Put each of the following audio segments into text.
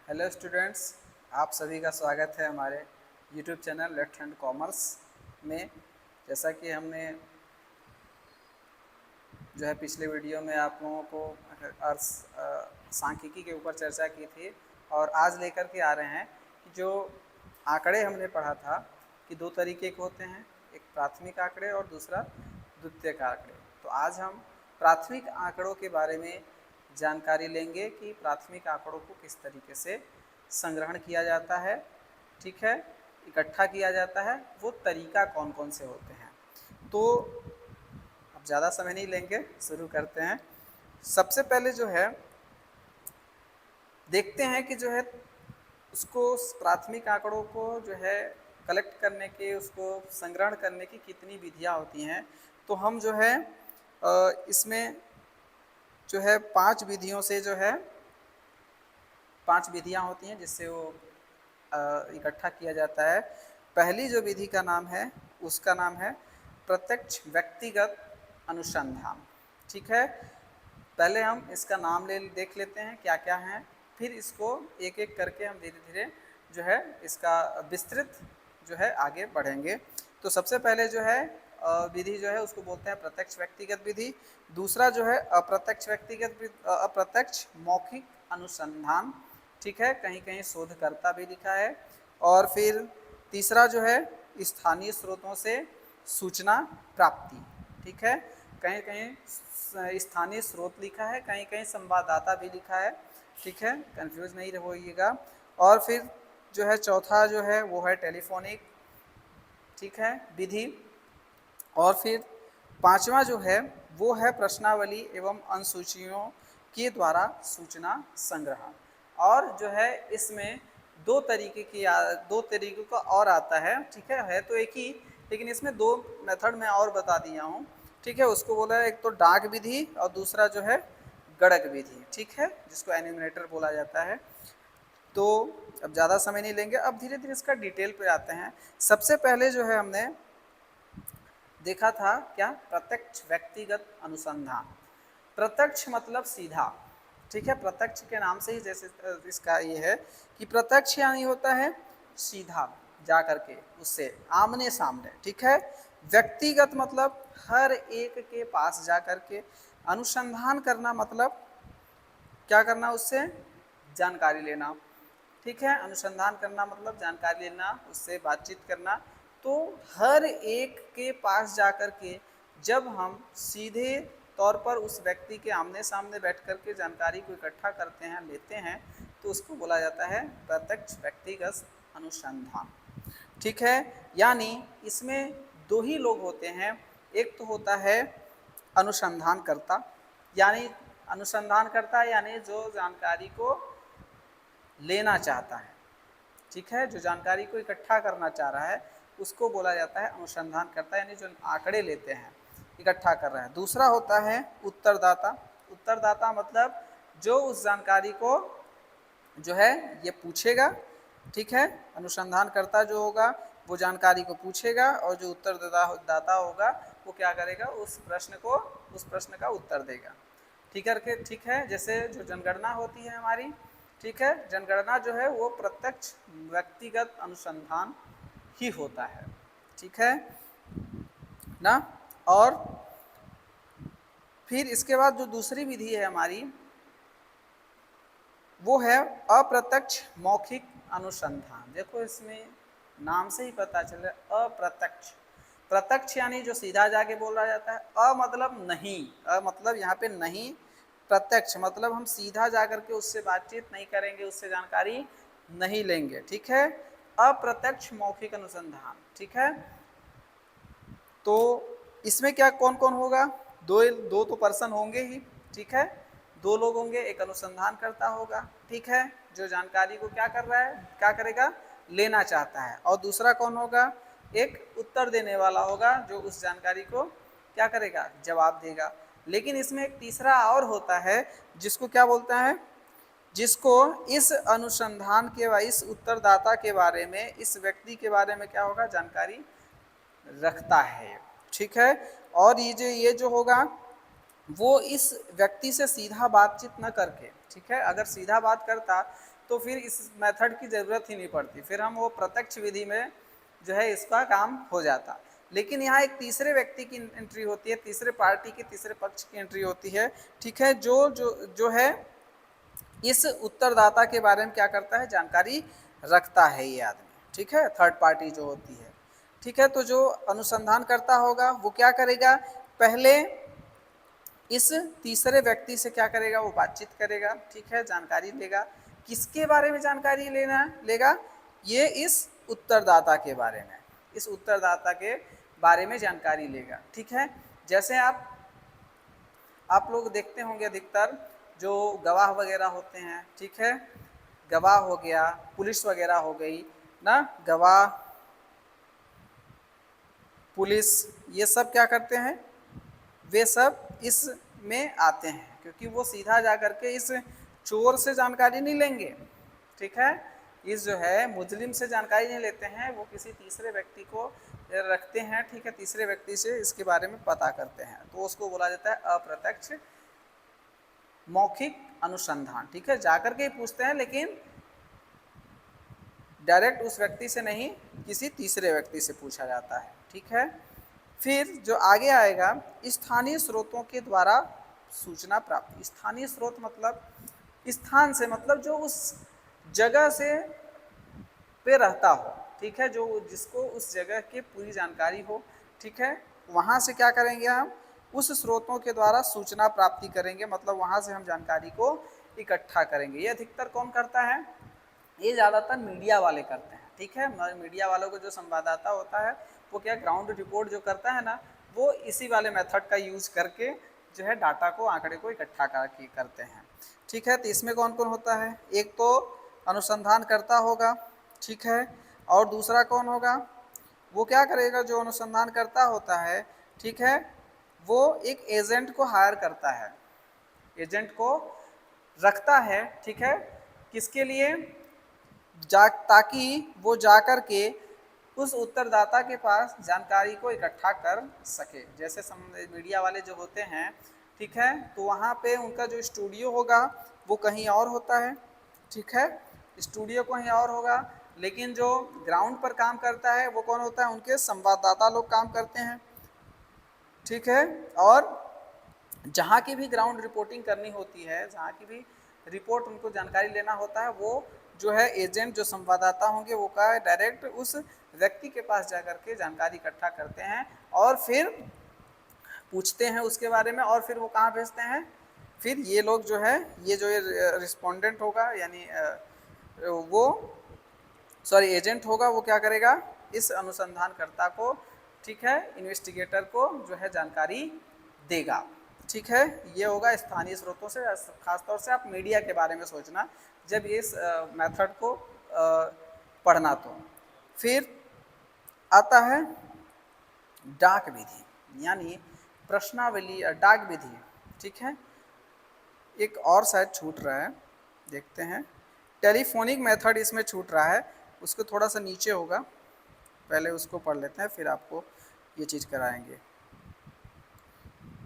Hello students, आप सभी का स्वागत है हमारे YouTube channel left hand commerce में। जैसा कि हमने जो है पिछले वीडियो में आप लोगों को सांख्यिकी के ऊपर चर्चा की थी और आज लेकर के आ रहे हैं कि जो आंकड़े हमने पढ़ा था कि दो तरीके के होते हैं, एक प्राथमिक आंकड़े और दूसरा द्वितीयक आंकड़े। तो आज हम प्राथमिक आंकड़ों के बारे में जानकारी लेंगे कि प्राथमिक आंकड़ों को किस तरीके से संग्रहण किया जाता है, ठीक है, इकट्ठा किया जाता है, वो तरीका कौन कौन से होते हैं। तो अब ज़्यादा समय नहीं लेंगे, शुरू करते हैं। सबसे पहले जो है देखते हैं कि जो है उसको प्राथमिक आंकड़ों को जो है कलेक्ट करने के, उसको संग्रहण करने की कितनी विधियां होती हैं। तो हम जो है इसमें जो है 5 विधियों से जो है 5 विधियां होती हैं जिससे वो इकट्ठा किया जाता है। पहली जो विधि का नाम है उसका नाम है प्रत्यक्ष व्यक्तिगत अनुसंधान, ठीक है। पहले हम इसका नाम देख लेते हैं क्या क्या है, फिर इसको एक एक करके हम धीरे धीरे जो है इसका विस्तृत जो है आगे बढ़ेंगे। तो सबसे पहले जो है विधि जो है उसको बोलते हैं प्रत्यक्ष व्यक्तिगत विधि। दूसरा जो है अप्रत्यक्ष मौखिक अनुसंधान, ठीक है, कहीं कहीं शोधकर्ता भी लिखा है। और फिर तीसरा जो है स्थानीय स्रोतों से सूचना प्राप्ति, ठीक है, कहीं कहीं स्थानीय स्रोत लिखा है, कहीं कहीं संवाददाता भी लिखा है, ठीक है, कंफ्यूज नहीं होइएगा। और फिर जो है चौथा जो है वो है टेलीफोनिक, ठीक है, विधि। और फिर पांचवा जो है वो है प्रश्नावली एवं अनुसूचियों के द्वारा सूचना संग्रह। और जो है इसमें दो तरीके का और आता है, ठीक है तो एक ही, लेकिन इसमें दो मेथड में और बता दिया हूँ, ठीक है। उसको बोला है एक तो डाक विधि और दूसरा जो है गणक विधि, ठीक है, जिसको एन्यूमरेटर बोला जाता है। तो अब ज़्यादा समय नहीं लेंगे, अब धीरे धीरे इसका डिटेल पे आते हैं। सबसे पहले जो है हमने देखा था क्या, प्रत्यक्ष व्यक्तिगत अनुसंधान। प्रत्यक्ष मतलब सीधा, ठीक है, प्रत्यक्ष के नाम से ही जैसे इसका ये है कि प्रत्यक्ष यानी होता है सीधा जा करके उससे आमने सामने, ठीक है। व्यक्तिगत मतलब हर एक के पास जा करके। अनुसंधान करना मतलब क्या करना, उससे जानकारी लेना, ठीक है। अनुसंधान करना मतलब जानकारी लेना, उससे बातचीत करना। तो हर एक के पास जाकर के जब हम सीधे तौर पर उस व्यक्ति के आमने सामने बैठ कर के जानकारी को इकट्ठा करते हैं, लेते हैं, तो उसको बोला जाता है प्रत्यक्ष व्यक्तिगत अनुसंधान, ठीक है। यानी इसमें दो ही लोग होते हैं, एक तो होता है अनुसंधानकर्ता, यानी अनुसंधानकर्ता यानी जो जानकारी को लेना चाहता है, ठीक है, जो जानकारी को इकट्ठा करना चाह रहा है उसको बोला जाता है अनुसंधानकर्ता, यानी जो आंकड़े लेते हैं, इकट्ठा कर रहा है। दूसरा होता है उत्तरदाता। उत्तरदाता मतलब जो उस जानकारी को जो है ये पूछेगा, ठीक है। अनुसंधानकर्ता जो होगा वो जानकारी को पूछेगा और जो उत्तरदाता होगा वो क्या करेगा, उस प्रश्न का उत्तर देगा, ठीक है। जैसे जो जनगणना होती है हमारी, ठीक है, जनगणना जो है वो प्रत्यक्ष व्यक्तिगत अनुसंधान ही होता है, ठीक है ना। और फिर इसके बाद जो दूसरी विधि है हमारी वो है अप्रत्यक्ष मौखिक अनुसंधान। देखो इसमें नाम से ही पता चल रहा है अप्रत्यक्ष। प्रत्यक्ष यानी जो सीधा जाके बोला जाता है, अ मतलब नहीं, अ मतलब यहाँ पे नहीं, प्रत्यक्ष मतलब हम सीधा जाकर के उससे बातचीत नहीं करेंगे, उससे जानकारी नहीं लेंगे, ठीक है। अप्रत्यक्ष मौखिक अनुसंधान, ठीक है। तो इसमें क्या कौन कौन होगा, दो तो पर्सन होंगे ही, ठीक है, दो लोग होंगे, एक अनुसंधानकर्ता होगा, ठीक है, जो जानकारी को क्या कर रहा है, क्या करेगा, लेना चाहता है। और दूसरा कौन होगा, एक उत्तर देने वाला होगा जो उस जानकारी को क्या करेगा, जवाब देगा। लेकिन इसमें एक तीसरा और होता है जिसको क्या बोलता है, जिसको इस अनुसंधान के, इस उत्तरदाता के बारे में, इस व्यक्ति के बारे में क्या होगा, जानकारी रखता है, ठीक है। और ये जो होगा वो इस व्यक्ति से सीधा बातचीत न करके, ठीक है, अगर सीधा बात करता तो फिर इस मेथड की ज़रूरत ही नहीं पड़ती, फिर हम वो प्रत्यक्ष विधि में जो है इसका काम हो जाता। लेकिन यहाँ एक तीसरे व्यक्ति की एंट्री होती है, तीसरे पार्टी की, तीसरे पक्ष की एंट्री होती है, ठीक है, जो है इस उत्तरदाता के बारे में क्या करता है, जानकारी रखता है ये आदमी, ठीक है, थर्ड पार्टी जो होती है, ठीक है। तो जो अनुसंधान करता होगा वो क्या करेगा, पहले इस तीसरे व्यक्ति से क्या करेगा, वो बातचीत करेगा, ठीक है, जानकारी लेगा। किसके बारे में जानकारी लेगा, ये इस उत्तरदाता के बारे में, इस उत्तरदाता के बारे में जानकारी लेगा, ठीक है। जैसे आप लोग देखते होंगे अधिकतर जो गवाह वगैरह होते हैं, ठीक है, गवाह हो गया, पुलिस वगैरह हो गई ना, गवाह, पुलिस, ये सब क्या करते हैं, वे सब इसमें आते हैं, क्योंकि वो सीधा जा करके इस चोर से जानकारी नहीं लेंगे, ठीक है, इस जो है मुजरिम से जानकारी नहीं लेते हैं, वो किसी तीसरे व्यक्ति को रखते हैं, ठीक है, तीसरे व्यक्ति से इसके बारे में पता करते हैं, तो उसको बोला जाता है अप्रत्यक्ष मौखिक अनुसंधान, ठीक है, जाकर के ही पूछते हैं, लेकिन डायरेक्ट उस व्यक्ति से नहीं, किसी तीसरे व्यक्ति से पूछा जाता है, ठीक है। फिर जो आगे आएगा, स्थानीय स्रोतों के द्वारा सूचना प्राप्ति। स्थानीय स्रोत मतलब स्थान से, मतलब जो उस जगह से पे रहता हो, ठीक है, जो जिसको उस जगह की पूरी जानकारी हो, ठीक है, वहाँ से क्या करेंगे, हम उस स्रोतों के द्वारा सूचना प्राप्ति करेंगे, मतलब वहाँ से हम जानकारी को इकट्ठा करेंगे। ये अधिकतर कौन करता है, ये ज़्यादातर मीडिया वाले करते हैं, ठीक है, मीडिया वालों को जो संवाददाता होता है वो क्या ग्राउंड रिपोर्ट जो करता है ना, वो इसी वाले मेथड का यूज करके जो है डाटा को, आंकड़े को इकट्ठा करते हैं, ठीक है। तो इसमें कौन कौन होता है, एक तो अनुसंधान करता होगा, ठीक है, और दूसरा कौन होगा, वो क्या करेगा, जो अनुसंधान करता होता है, ठीक है, वो एक एजेंट को हायर करता है, एजेंट को रखता है, ठीक है, किसके लिए, ताकि वो जाकर के उस उत्तरदाता के पास जानकारी को इकट्ठा कर सके। जैसे मीडिया वाले जो होते हैं, ठीक है, तो वहाँ पे उनका जो स्टूडियो होगा वो कहीं और होता है, ठीक है, स्टूडियो कहीं और होगा, लेकिन जो ग्राउंड पर काम करता है वो कौन होता है, उनके संवाददाता लोग काम करते हैं, ठीक है। और जहाँ की भी ग्राउंड रिपोर्टिंग करनी होती है, जहाँ की भी रिपोर्ट उनको जानकारी लेना होता है, वो जो है एजेंट, जो संवाददाता होंगे, वो का डायरेक्ट उस व्यक्ति के पास जाकर के जानकारी इकट्ठा करते हैं और फिर पूछते हैं उसके बारे में, और फिर वो कहाँ भेजते हैं, फिर ये लोग जो है, ये जो रिस्पोंडेंट होगा, यानी वो सॉरी एजेंट होगा, वो क्या करेगा, इस अनुसंधानकर्ता को, ठीक है, इन्वेस्टिगेटर को जो है जानकारी देगा, ठीक है। ये होगा स्थानीय स्रोतों से। खासतौर से आप मीडिया के बारे में सोचना जब इस मेथड को पढ़ना। तो फिर आता है डाक विधि, यानी प्रश्नावली, डाक विधि, ठीक है। एक और शायद छूट रहा है, देखते हैं, टेलीफोनिक मेथड इसमें छूट रहा है, उसको थोड़ा सा नीचे होगा, पहले उसको पढ़ लेते हैं फिर आपको ये चीज़ कराएंगे।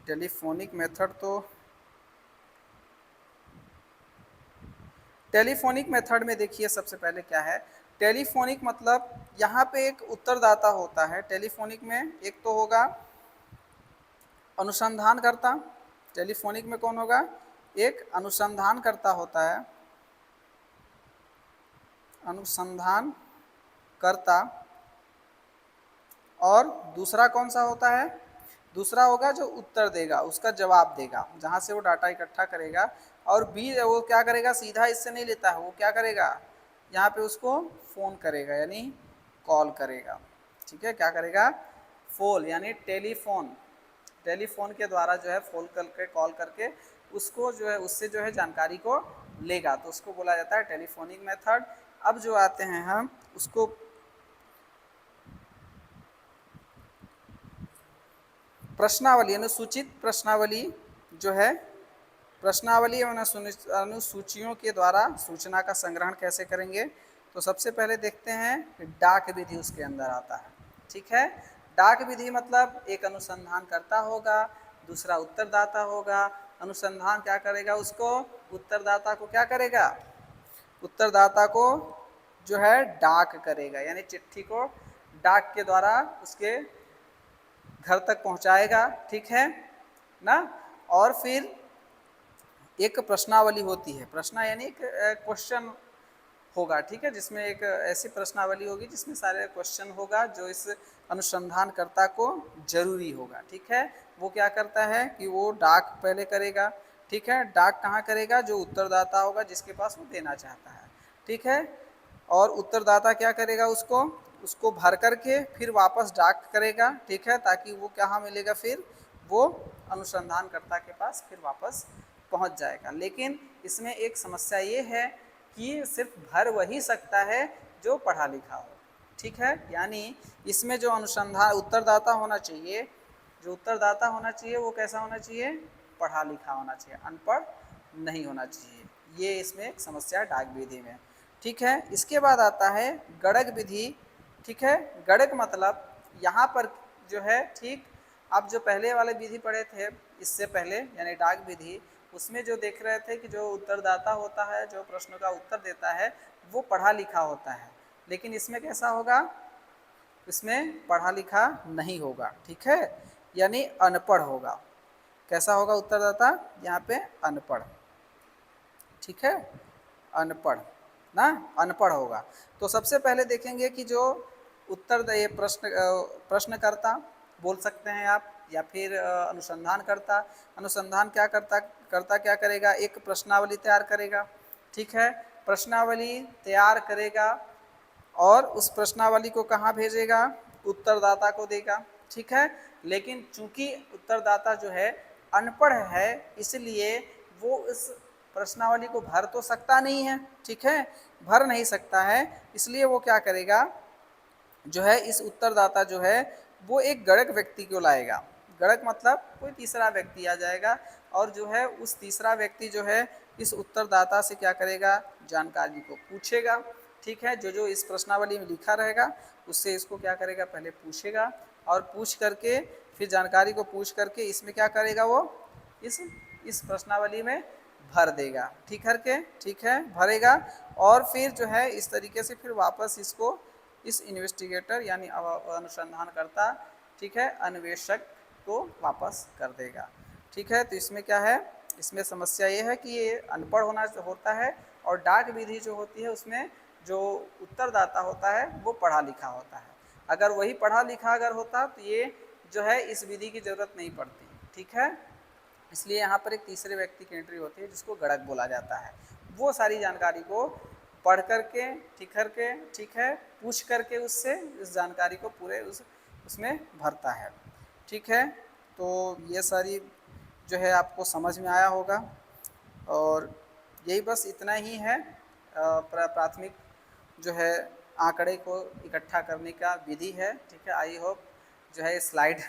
टेलीफोनिक मेथड, तो टेलीफोनिक मेथड में देखिए सबसे पहले क्या है, टेलीफोनिक मतलब यहाँ पे एक उत्तरदाता होता है, टेलीफोनिक में एक तो होगा अनुसंधानकर्ता, टेलीफोनिक में कौन होगा, एक अनुसंधानकर्ता होता है, अनुसंधानकर्ता, और दूसरा कौन सा होता है, दूसरा होगा जो उत्तर देगा, उसका जवाब देगा, जहाँ से वो डाटा इकट्ठा करेगा, और बी वो क्या करेगा, सीधा इससे नहीं लेता है, वो क्या करेगा, यहाँ पे उसको फ़ोन करेगा, यानी कॉल करेगा, ठीक है, क्या करेगा, फोन, यानी टेलीफोन, टेलीफोन के द्वारा जो है फोन करके, कॉल करके उसको जो है, उससे जो है जानकारी को लेगा, तो उसको बोला जाता है टेलीफोनिक मेथड। अब जो आते हैं हम उसको प्रश्नावली, अनुसूचित प्रश्नावली जो है, प्रश्नावली एवं अनुसूचियों के द्वारा सूचना का संग्रहण कैसे करेंगे। तो सबसे पहले देखते हैं डाक विधि उसके अंदर आता है, ठीक है। डाक विधि मतलब एक अनुसंधानकर्ता होगा, दूसरा उत्तरदाता होगा, अनुसंधान क्या करेगा, उसको उत्तरदाता को क्या करेगा, उत्तरदाता को जो है डाक करेगा, यानी चिट्ठी को डाक के द्वारा उसके घर तक पहुंचाएगा, ठीक है ना। और फिर एक प्रश्नावली होती है, प्रश्न यानी एक क्वेश्चन होगा, ठीक है, जिसमें एक ऐसी प्रश्नावली होगी जिसमें सारे क्वेश्चन होगा जो इस अनुसंधानकर्ता को जरूरी होगा, ठीक है। वो क्या करता है कि वो डाक पहले करेगा, ठीक है, डाक कहाँ करेगा, जो उत्तरदाता होगा जिसके पास वो देना चाहता है, ठीक है। और उत्तरदाता क्या करेगा, उसको भर करके फिर वापस डाक करेगा, ठीक है, ताकि वो कहाँ मिलेगा, फिर वो अनुसंधानकर्ता के पास फिर वापस पहुंच जाएगा। लेकिन इसमें एक समस्या ये है कि सिर्फ भर वही सकता है जो पढ़ा लिखा हो, ठीक है। यानी इसमें जो अनुसंधान उत्तरदाता होना चाहिए, जो उत्तरदाता होना चाहिए वो कैसा होना चाहिए, पढ़ा लिखा होना चाहिए, अनपढ़ नहीं होना चाहिए। ये इसमें एक समस्या है डाक विधि में, ठीक है। इसके बाद आता है गणक विधि, ठीक है। गणक मतलब यहाँ पर जो है, ठीक, आप जो पहले वाले विधि पढ़े थे इससे पहले यानी डाक विधि, उसमें जो देख रहे थे कि जो उत्तरदाता होता है, जो प्रश्नों का उत्तर देता है, वो पढ़ा लिखा होता है। लेकिन इसमें कैसा होगा, इसमें पढ़ा लिखा नहीं होगा, ठीक है, यानी अनपढ़ होगा। कैसा होगा उत्तरदाता, यहाँ पे अनपढ़, ठीक है, अनपढ़ ना, अनपढ़ होगा। तो सबसे पहले देखेंगे कि जो उत्तर ये प्रश्नकर्ता बोल सकते हैं आप, या फिर अनुसंधानकर्ता, अनुसंधान क्या करता क्या करेगा, एक प्रश्नावली तैयार करेगा, ठीक है, प्रश्नावली तैयार करेगा और उस प्रश्नावली को कहाँ भेजेगा, उत्तरदाता को देगा, ठीक है। लेकिन चूंकि उत्तरदाता जो है अनपढ़ है, इसलिए वो इस प्रश्नावली को भर तो सकता नहीं है, ठीक है, भर नहीं सकता है, इसलिए वो क्या करेगा, जो है इस उत्तरदाता जो है वो एक गणक व्यक्ति को लाएगा। गणक मतलब कोई तीसरा व्यक्ति आ जाएगा और जो है उस तीसरा व्यक्ति जो है इस उत्तरदाता से क्या करेगा, जानकारी को पूछेगा, ठीक है। जो जो इस प्रश्नावली में लिखा रहेगा उससे इसको क्या करेगा, पहले पूछेगा और पूछ करके फिर जानकारी को पूछ करके इसमें क्या करेगा, वो इस प्रश्नावली में भर देगा, ठीक करके, ठीक है, भरेगा और फिर जो है इस तरीके से फिर वापस इसको इस इन्वेस्टिगेटर यानी अनुसंधानकर्ता, ठीक है, अन्वेषक को वापस कर देगा, ठीक है। तो इसमें क्या है, इसमें समस्या ये है कि ये अनपढ़ होता है और डाक विधि जो होती है उसमें जो उत्तरदाता होता है वो पढ़ा लिखा होता है। अगर वही पढ़ा लिखा अगर होता तो ये जो है इस विधि की ज़रूरत नहीं पड़ती, ठीक है। इसलिए यहाँ पर एक तीसरे व्यक्ति की एंट्री होती है जिसको गणक बोला जाता है। वो सारी जानकारी को पढ़ करके, ठीक है, पूछ करके उससे इस जानकारी को पूरे उसमें भरता है, ठीक है। तो ये सारी जो है आपको समझ में आया होगा और यही बस इतना ही है प्राथमिक जो है आंकड़े को इकट्ठा करने का विधि है, ठीक है। आई होप जो है स्लाइड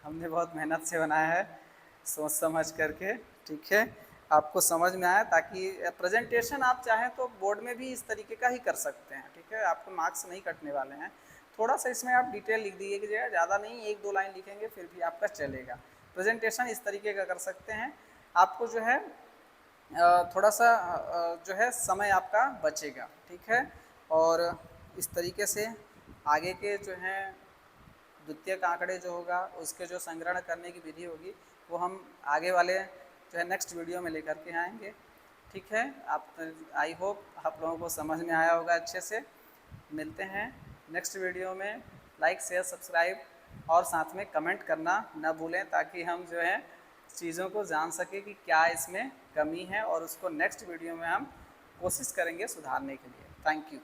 हमने बहुत मेहनत से बनाया है, सोच समझ करके, ठीक है, आपको समझ में आया, ताकि प्रेजेंटेशन आप चाहें तो बोर्ड में भी इस तरीके का ही कर सकते हैं, ठीक है। आपको मार्क्स नहीं कटने वाले हैं, थोड़ा सा इसमें आप डिटेल लिख दीजिए कि ज़्यादा नहीं, एक दो लाइन लिखेंगे फिर भी आपका चलेगा। प्रेजेंटेशन इस तरीके का कर सकते हैं, आपको जो है थोड़ा सा जो है समय आपका बचेगा, ठीक है। और इस तरीके से आगे के जो हैं द्वितीयक आंकड़े जो होगा उसके जो संग्रहण करने की विधि होगी वो हम आगे वाले जो है नेक्स्ट वीडियो में लेकर के आएंगे, ठीक है। आप आई होप आप लोगों को समझ में आया होगा अच्छे से। मिलते हैं नेक्स्ट वीडियो में, लाइक शेयर सब्सक्राइब और साथ में कमेंट करना न भूलें, ताकि हम जो है चीज़ों को जान सके कि क्या इसमें कमी है और उसको नेक्स्ट वीडियो में हम कोशिश करेंगे सुधारने के लिए। Thank you.